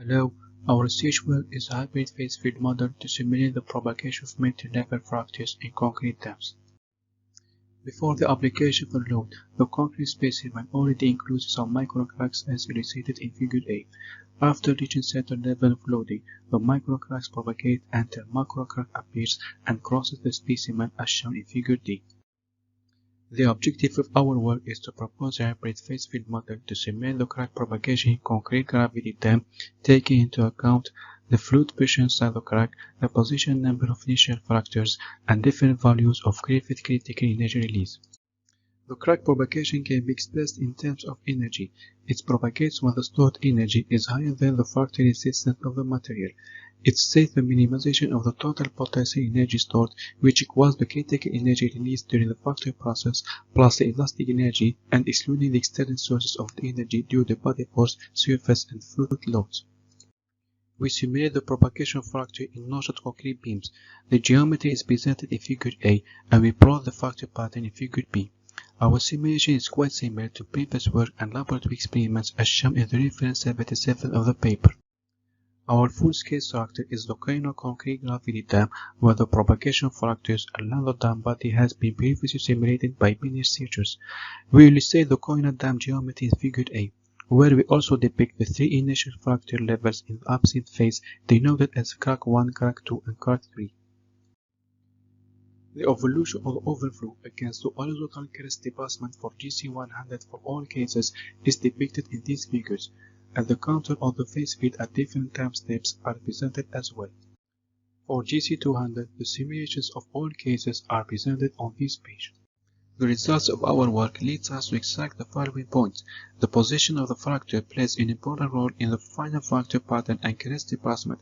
Hello, our research work is a hybrid phase field model to simulate the propagation of multi-level fractures in concrete dams. Before the application of the load, the concrete specimen already includes some microcracks as illustrated in Figure A. After reaching certain level of loading, the microcracks propagate until macrocrack appears and crosses the specimen as shown in Figure D. The objective of our work is to propose a hybrid phase field model to simulate the crack propagation in concrete gravity dam, taking into account the fluid pressure inside the crack, the position number of initial fractures, and different values of Grifฟี่critical energy release. The crack propagation can be expressed in terms of energy. It propagates when the stored energy is higher than the fracture resistance of the material. It states the minimization of the total potential energy stored, which equals the critical energy released during the fracture process plus the elastic energy and excluding the external sources of the energy due to body force, surface, and fluid loads. We simulate the propagation fracture in notched concrete beams. The geometry is presented in Figure A, and we plot the fracture pattern in Figure B. Our simulation is quite similar to previous work and laboratory experiments as shown in the reference 77 of the paper. Our full-scale structure is the Koyna concrete gravity dam where the propagation fractures along the dam body has been previously simulated by many researchers. We illustrate the Koyna dam geometry in Figure A, where we also depict the three initial fracture levels in the upstream phase denoted as crack 1, crack 2, and crack 3. The evolution of the overflow against the horizontal crest displacement for GC100 for all cases is depicted in these figures, and the contour of the phase field at different time steps are presented as well. For GC200, the simulations of all cases are presented on this page. The results of our work leads us to extract the following points. The position of the fracture plays an important role in the final fracture pattern and crest displacement.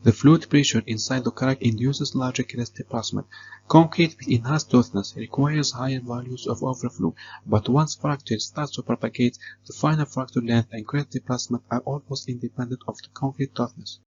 The fluid pressure inside the crack induces larger crest displacement. Concrete with enhanced toughness requires higher values of overflow, but once fracture starts to propagate, the final fracture length and crest displacement are almost independent of the concrete toughness.